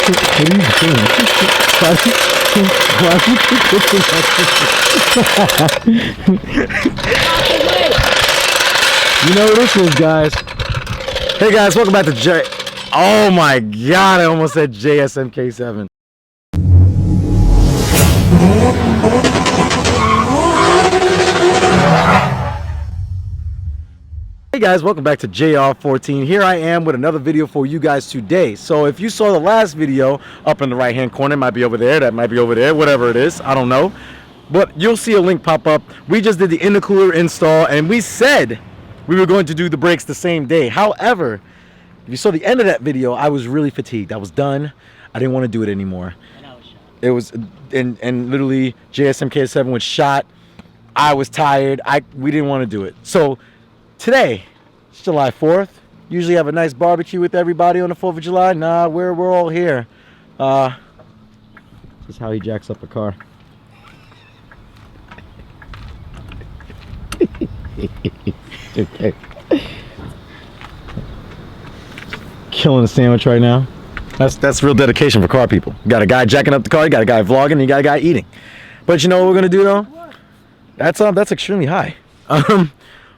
What are you doing? Why would you put this You know what this is, guys. Hey guys, welcome back to J. Oh my god, I almost said JSMK7. Hey guys, welcome back to JR14. Here I am with another video for you guys today. So if you saw the last video up in the right hand corner, it might be over there, that might be over there, whatever it is, I don't know. But you'll see a link pop up. We just did the intercooler install and we said we were going to do the brakes the same day. However, if you saw the end of that video, I was really fatigued. I was done. I didn't want to do it anymore. And I was shot. It was, and literally JSMK7 was shot. I was tired. We didn't want to do it. So today, it's July 4th. Usually have a nice barbecue with everybody on the 4th of July. Nah, we're all here. This is how he jacks up a car. Okay. Killing a sandwich right now. That's real dedication for car people. You got a guy jacking up the car, you got a guy vlogging, and you got a guy eating. But you know what we're gonna do though? That's extremely high.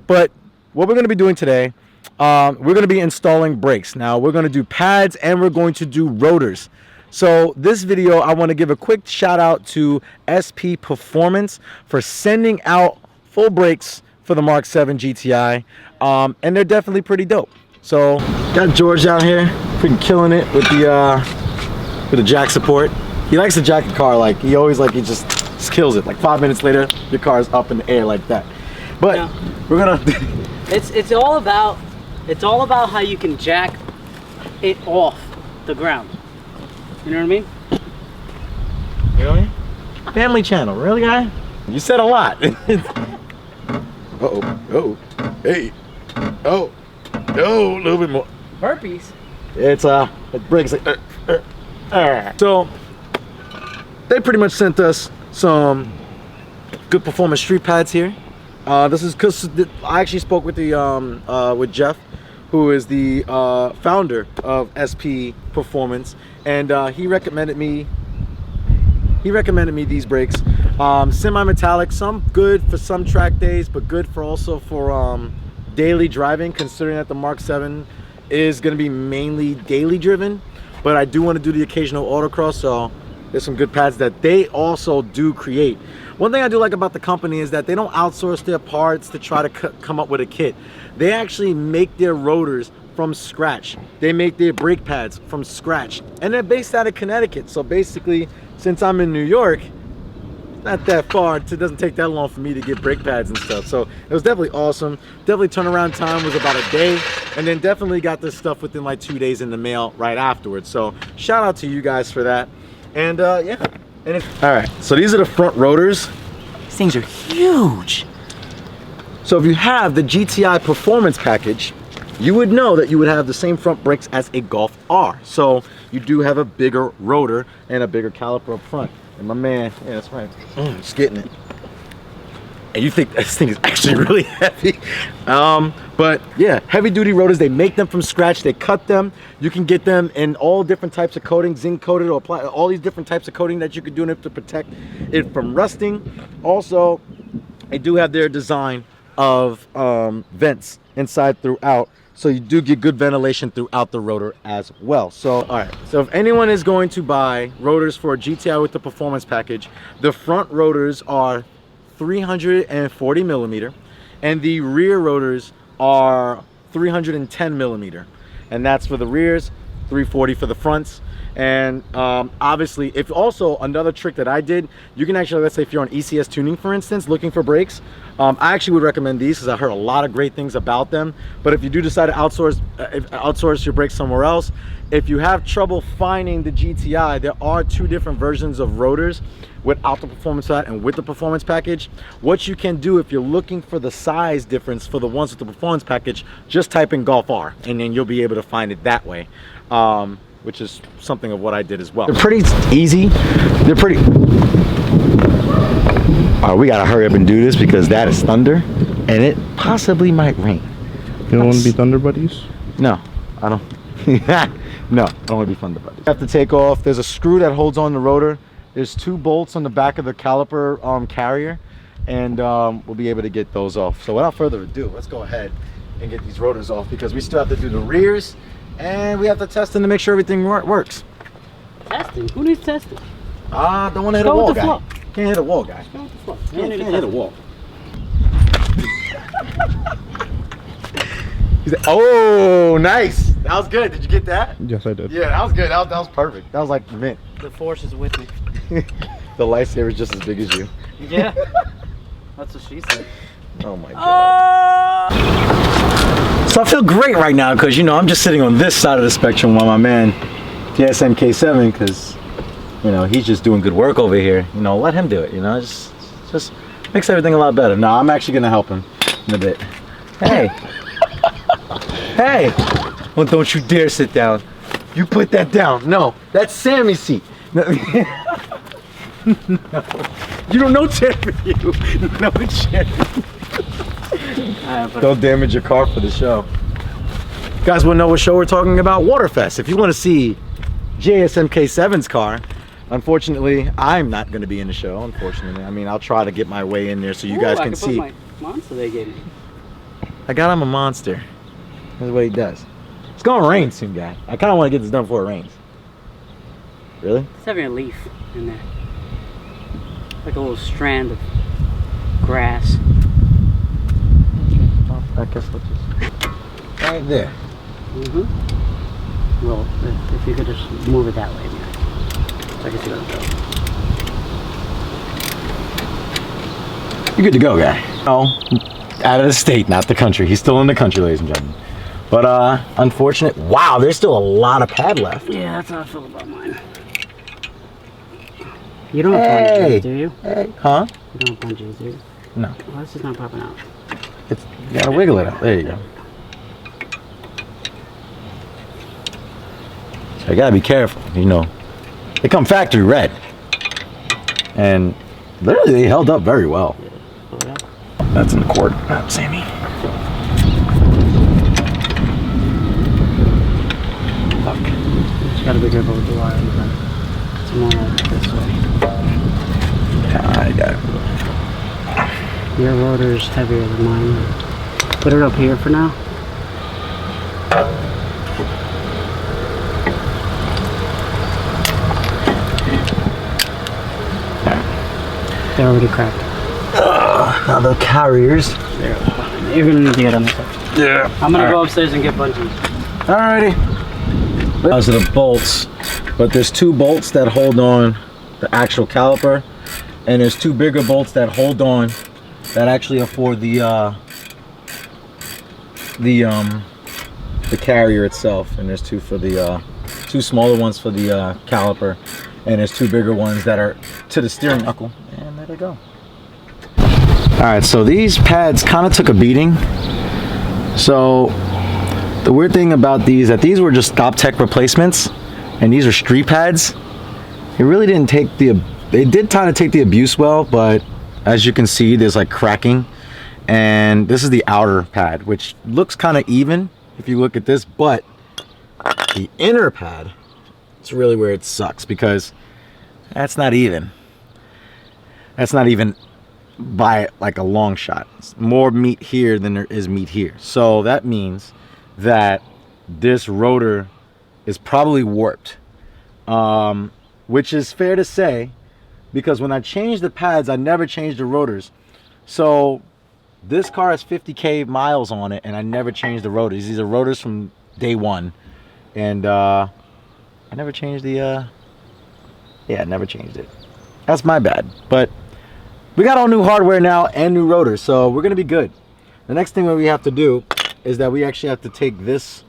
But what we're going to be doing today, we're going to be installing brakes. Now we're going to do pads and we're going to do rotors. So this video, I want to give a quick shout out to SP Performance for sending out full brakes for the Mark 7 GTI. And they're definitely pretty dope. So got George out here, freaking killing it with the jack support. He likes to jack the car, like he just kills it. Like 5 minutes later, your car's up in the air like that. But yeah, we're gonna. it's all about how you can jack it off the ground. You know what I mean? Really? Family channel, really, guy? You said a lot. Oh, hey, oh, no, a little bit more. Burpees. It breaks like. So they pretty much sent us some good performance street pads here. This is because I actually spoke with with Jeff, who is the founder of SP Performance, and he recommended me these brakes. Semi-metallic, some good for some track days, but good for also for daily driving, considering that the Mark 7 is going to be mainly daily driven. But I do want to do the occasional autocross, so there's some good pads that they also do create. One thing I do like about the company is that they don't outsource their parts to try to come up with a kit. They actually make their rotors from scratch. They make their brake pads from scratch. And they're based out of Connecticut. So basically, since I'm in New York, not that far, it doesn't take that long for me to get brake pads and stuff. So it was definitely awesome. Definitely turnaround time was about a day. And then definitely got this stuff within like 2 days in the mail right afterwards. So shout out to you guys for that. And yeah. All right, so these are the front rotors. These things are huge. So if you have the GTI Performance package, you would know that you would have the same front brakes as a Golf R. So you do have a bigger rotor and a bigger caliper up front. And my man, yeah, that's right, just getting it. And you think this thing is actually really heavy. But yeah, heavy duty rotors, they make them from scratch, they cut them. You can get them in all different types of coating, zinc coated or apply all these different types of coating that you could do in it to protect it from rusting. Also, they do have their design of vents inside throughout. So you do get good ventilation throughout the rotor as well. So, all right, so if anyone is going to buy rotors for a GTI with the performance package, the front rotors are 340 millimeter and the rear rotors are 310 millimeter, and that's for the rears, 340 for the fronts. And obviously, if also another trick that I did, you can actually, let's say if you're on ECS tuning, for instance, looking for brakes, I actually would recommend these because I heard a lot of great things about them. But if you do decide to outsource your brakes somewhere else, if you have trouble finding the GTI, there are two different versions of rotors without the performance pad and with the performance package. What you can do if you're looking for the size difference for the ones with the performance package, just type in Golf R and then you'll be able to find it that way. Which is something of what I did as well. They're pretty easy. They're pretty... All right, we gotta hurry up and do this because that is thunder and it possibly might rain. You don't want to be thunder buddies? No, I don't. No, I don't want to be funded by this. You have to take off. There's a screw that holds on the rotor. There's 2 bolts on the back of the caliper carrier, and we'll be able to get those off. So without further ado, let's go ahead and get these rotors off, because we still have to do the rears, and we have to test them to make sure everything works. Testing? Who needs testing? Don't want to hit a wall, guy. Can't hit a wall, guy. Go with the flow. Can't hit a wall. He's like, oh, nice. That was good. Did you get that? Yes, I did. Yeah, that was good. That was perfect. That was like mint. The force is with me. The lightsaber is just as big as you. Yeah. That's what she said. Oh my god. So I feel great right now because, you know, I'm just sitting on this side of the spectrum while my man, VW MK7, because, you know, he's just doing good work over here. You know, let him do it, you know, just makes everything a lot better. No, I'm actually going to help him in a bit. Hey. Hey. Well, don't you dare sit down. You put that down. No, that's Sammy's seat. No. No. You don't know chair for you. No chair. Don't damage your car for the show. You guys want to know what show we're talking about? Waterfest. If you want to see JSMK7's car, unfortunately, I'm not going to be in the show. Unfortunately, I mean, I'll try to get my way in there so you guys can see. My monster they gave me. I got him a monster. That's what he does. It's going to rain soon, guy. I kind of want to get this done before it rains. Really? It's having a leaf in there. Like a little strand of grass. I guess we'll just... Right there. Mm-hmm. Well, if you could just move it that way, man. So I can see where it goes. You're good to go, guy. Oh, out of the state, not the country. He's still in the country, ladies and gentlemen. But unfortunate. Wow, there's still a lot of pad left. Yeah, that's how I feel about mine. You don't have bungees, do you? Hey. Huh? You don't have bungees, do you? No. Well, this is not popping out. You gotta wiggle it out. There you go. So you gotta be careful, you know. They come factory red. And literally they held up very well. Yeah. That's in the court, not Sammy. Fuck. Just gotta be careful with the wire. It's more like this way. Yeah, I got it. Your rotor's heavier than mine. Put it up here for now. They're already cracked. Now the carriers. They're fine. You're gonna need to get on this side. Yeah. I'm gonna go upstairs and get bungees. Alrighty. Those are the bolts, but there's 2 bolts that hold on the actual caliper, and there's 2 bigger bolts that hold on that actually are for the carrier itself, and there's 2 for the 2 smaller ones for the caliper, and there's 2 bigger ones that are to the steering knuckle, and there they go. All right, so these pads kind of took a beating. So the weird thing about these, that these were just Stop Tech replacements, and these are street pads. It really didn't take they did try to take the abuse well, but as you can see, there's like cracking. And this is the outer pad, which looks kind of even if you look at this, but the inner pad, it's really where it sucks, because that's not even. That's not even by like a long shot. It's more meat here than there is meat here. So that means that this rotor is probably warped, which is fair to say, because when I changed the pads, I never changed the rotors. So this car has 50K miles on it, and I never changed the rotors. These are rotors from day one, and I never changed the yeah, I never changed it. That's my bad. But we got all new hardware now and new rotors, so we're gonna be good. The next thing that we have to do is that we actually have to take this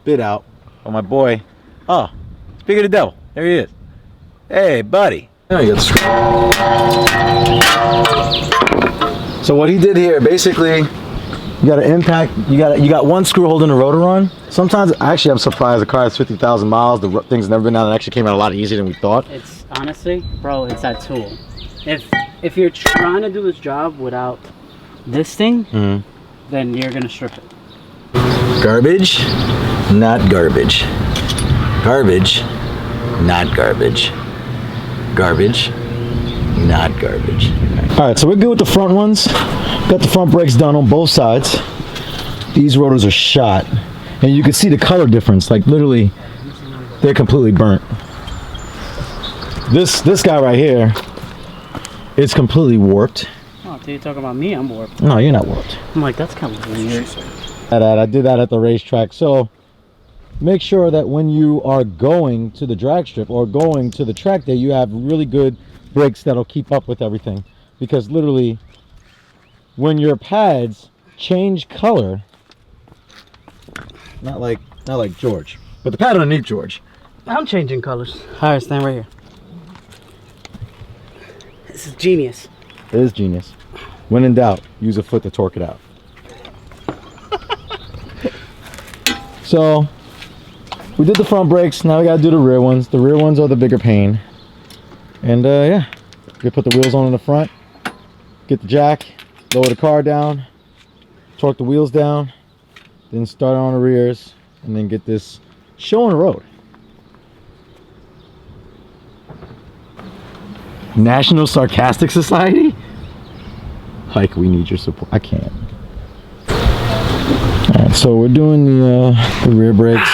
bit out. Oh, my boy. Oh, speak of the devil. There he is. Hey, buddy. There you go. So what he did here, basically, you got an impact. You got 1 screw holding the rotor on. Sometimes, actually, I'm surprised the car has 50,000 miles. The thing's never been out. It actually came out a lot easier than we thought. It's honestly, bro, it's that tool. If you're trying to do this job without this thing, then you're gonna strip it. Garbage, not garbage. Garbage, not garbage. Garbage, not garbage. All right, so we're good with the front ones. Got the front brakes done on both sides. These rotors are shot, and you can see the color difference. Like literally, they're completely burnt. This guy right here is completely warped. Oh, dude, you're talking about me? I'm warped. No, you're not warped. I'm like, that's kind of weird. I did that at the racetrack. So make sure that when you are going to the drag strip or going to the track day, you have really good brakes that'll keep up with everything. Because literally, when your pads change color, not like George, but the pad underneath George. I'm changing colors. All right, stand right here. This is genius. It is genius. When in doubt, use a foot to torque it out. So we did the front brakes. Now we gotta do the rear ones. The rear ones are the bigger pain. And yeah, we put the wheels on in the front, get the jack, lower the car down, torque the wheels down, then start on the rears, and then get this show on the road. National Sarcastic Society? Hike, we need your support. I can't. Alright, so we're doing the rear brakes,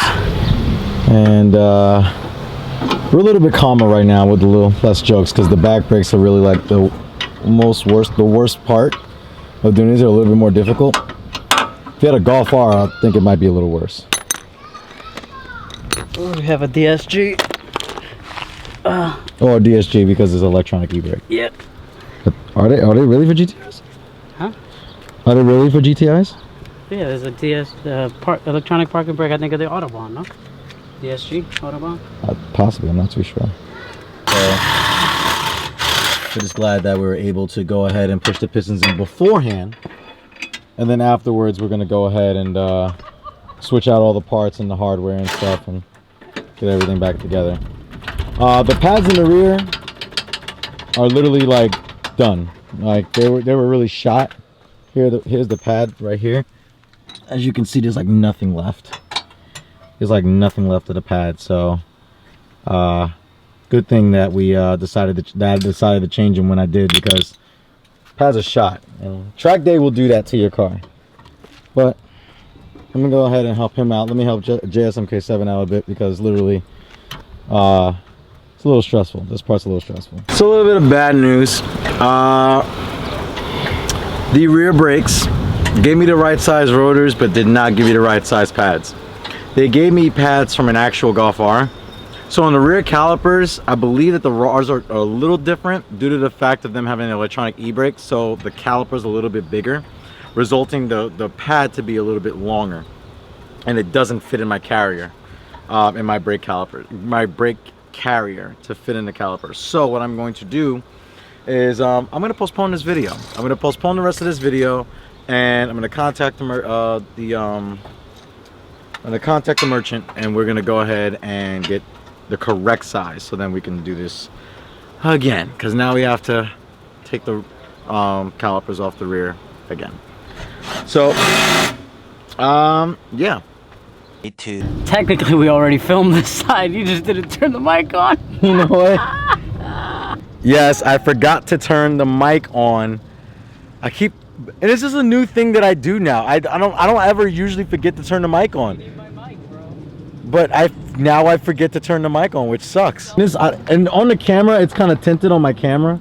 and we're a little bit calmer right now with a little less jokes because the back brakes are really like the worst part of doing these. Are a little bit more difficult. If you had a Golf R, I think it might be a little worse. Oh, we have a DSG. Or a DSG because it's electronic e-brake. Yep. But are they really for GTIs? Huh? Are they really for GTIs? Yeah, there's a electronic parking brake. I think of the Autobahn, no? DSG Autobahn. Possibly, I'm not too sure. So we're just glad that we were able to go ahead and push the pistons in beforehand, and then afterwards we're gonna go ahead and switch out all the parts and the hardware and stuff and get everything back together. The pads in the rear are literally like done. Like they were really shot. Here's the pad right here. As you can see, there's like nothing left. There's like nothing left of the pad. So good thing that we decided to change them when I did, because pads are shot. And track day will do that to your car. But I'm gonna go ahead and help him out. Let me help JS MK7 out a bit, because literally it's a little stressful. This part's a little stressful. So a little bit of bad news. The rear brakes gave me the right size rotors, but did not give me the right size pads. They gave me pads from an actual Golf R. So on the rear calipers, I believe that the RARs are a little different due to the fact of them having an electronic e-brake. So the caliper's a little bit bigger, resulting the pad to be a little bit longer, and it doesn't fit in my carrier, in my brake caliper, my brake carrier to fit in the caliper. So what I'm going to do is I'm going to postpone this video. I'm going to postpone the rest of this video, and I'm going to contact the merchant, and we're going to go ahead and get the correct size, so then we can do this again, because now we have to take the calipers off the rear again. So yeah. Technically, we already filmed this side. You just didn't turn the mic on. You know what? Yes, I forgot to turn the mic on. And this is a new thing that I do now. I don't ever usually forget to turn the mic on. But now I forget to turn the mic on, which sucks. And on the camera, it's kind of tinted on my camera,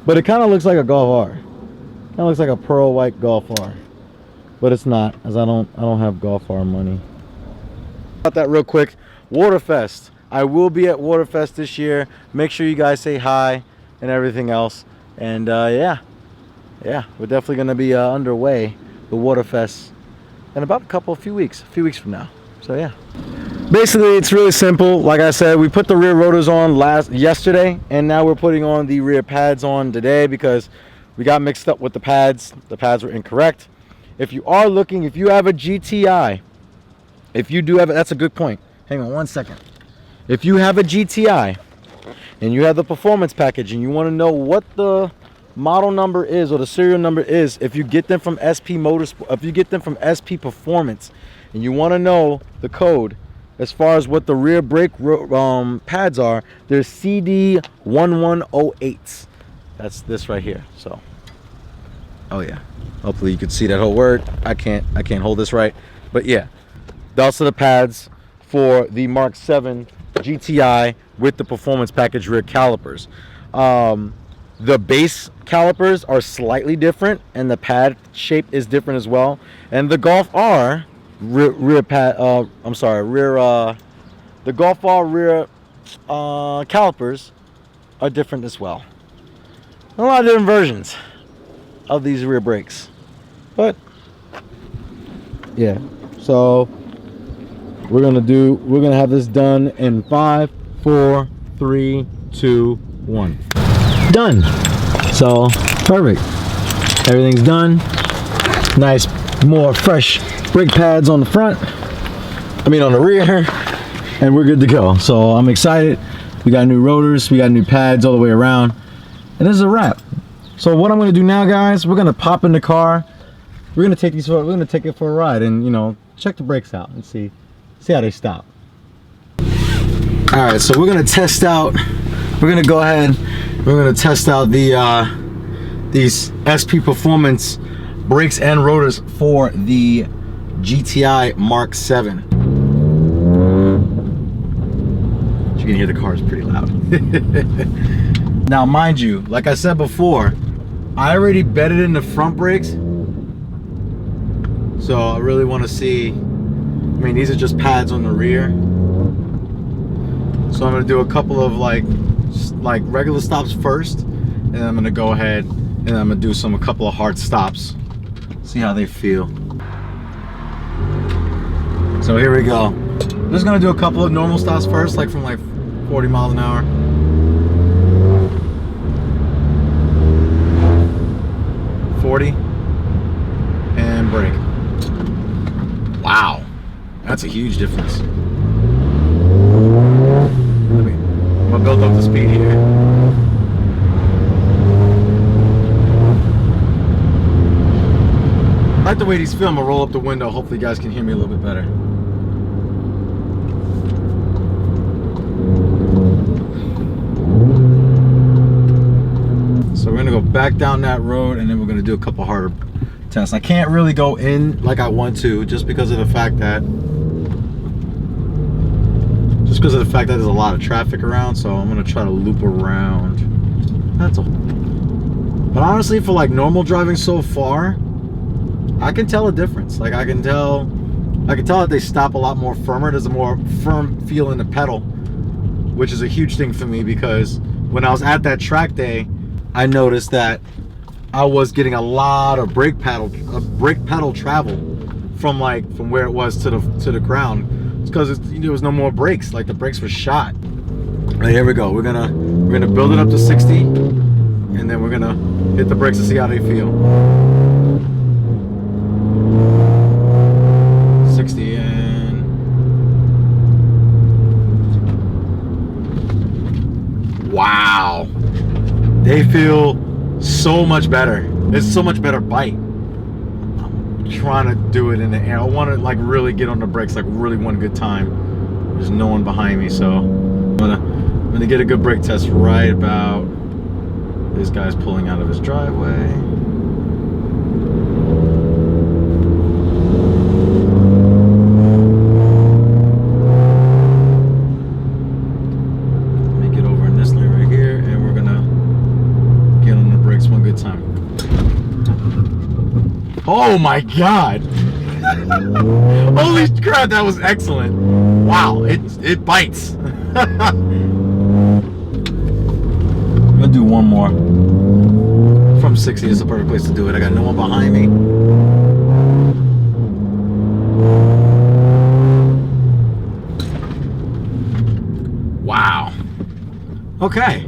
but it kind of looks like a Golf R. Kind of looks like a pearl white Golf R, but it's not, as I don't have Golf R money. About that real quick, Waterfest. I will be at Waterfest this year. Make sure you guys say hi and everything else. And yeah, we're definitely gonna be underway the Waterfest in about a few weeks from now. So yeah, basically it's really simple. Like I said, we put the rear rotors on yesterday, and now we're putting on the rear pads on today because we got mixed up with the pads. The pads were incorrect. If you are looking, if you have a GTI, if you do have it, that's a good point. Hang on one second. If you have a GTI and you have the performance package and you want to know what the model number is or the serial number is, if you get them from SP Motorsport, if you get them from SP Performance, and you want to know the code, as far as what the rear brake pads are, they're CD1108s. That's this right here. So, oh yeah, hopefully you can see that whole word. I can't hold this right, but yeah, those are the pads for the Mark 7 GTI with the performance package rear calipers. The base calipers are slightly different, and the pad shape is different as well. And the Golf R the Golf R rear calipers are different as well. A lot of different versions of these rear brakes, but yeah. So we're gonna have this done in 5, 4, 3, 2, 1. Done. So perfect. Everything's done. Nice, more fresh brake pads on the front. On the rear, and we're good to go. So I'm excited. We got new rotors, we got new pads all the way around, and this is a wrap. So what I'm gonna do now, guys, we're gonna pop in the car. We're gonna take it for a ride, and check the brakes out and see how they stop. All right, so we're gonna test out. We're gonna go ahead. We're gonna test out these SP Performance brakes and rotors for the GTI Mark 7. You can hear the car is pretty loud. Now, mind you, like I said before, I already bedded in the front brakes, so I really want to see. These are just pads on the rear, so I'm gonna do a couple of like regular stops first, and then I'm gonna go ahead and I'm gonna do a couple of hard stops, see how they feel. So here we go. I'm just gonna do a couple of normal stops first, like from 40 miles an hour. And brake. Wow, that's a huge difference. I'm gonna build up the speed here. I like the way these feel. I'm gonna roll up the window. Hopefully you guys can hear me a little bit better. So we're gonna go back down that road, and then we're gonna do a couple harder tests. I can't really go in like I want to, just because of the fact that there's a lot of traffic around. So I'm gonna try to loop around. That's all. But honestly, for normal driving so far, I can tell a difference. I can tell that they stop a lot more firmer. There's a more firm feel in the pedal, which is a huge thing for me, because when I was at that track day, I noticed that I was getting a lot of brake pedal travel from where it was to the ground. It's because there was no more brakes. The brakes were shot. Right, here we go. We're gonna build it up to 60, and then we're gonna hit the brakes to see how they feel. 60 and wow. They feel so much better. It's so much better bite. I'm trying to do it in the air. I want to really get on the brakes, really one good time. There's no one behind me, so I'm gonna get a good brake test right about. This guy's pulling out of his driveway. Oh my god! Holy crap, that was excellent! Wow, it bites. I'm gonna do one more. From 60 is the perfect place to do it. I got no one behind me. Wow. Okay.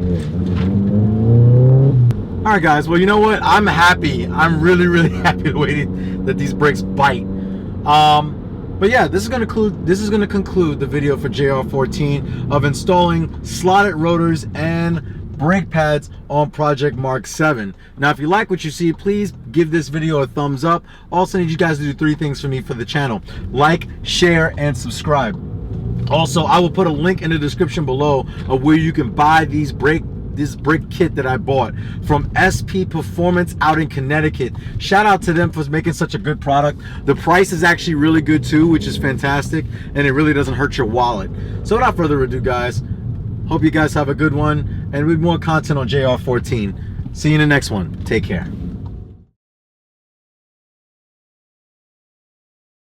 All right, guys. Well, you know what? I'm happy. I'm really, really happy the way that these brakes bite. But yeah, this is going to conclude the video for JR14 of installing slotted rotors and brake pads on Project Mark 7. Now, if you like what you see, please give this video a thumbs up. Also, I need you guys to do 3 things for me for the channel: like, share, and subscribe. Also, I will put a link in the description below of where you can buy this brake kit that I bought from SP Performance out in Connecticut. Shout out to them for making such a good product. The price is actually really good too, which is fantastic, and it really doesn't hurt your wallet. So without further ado, guys, hope you guys have a good one, and with more content on JR14. See you in the next one. Take care.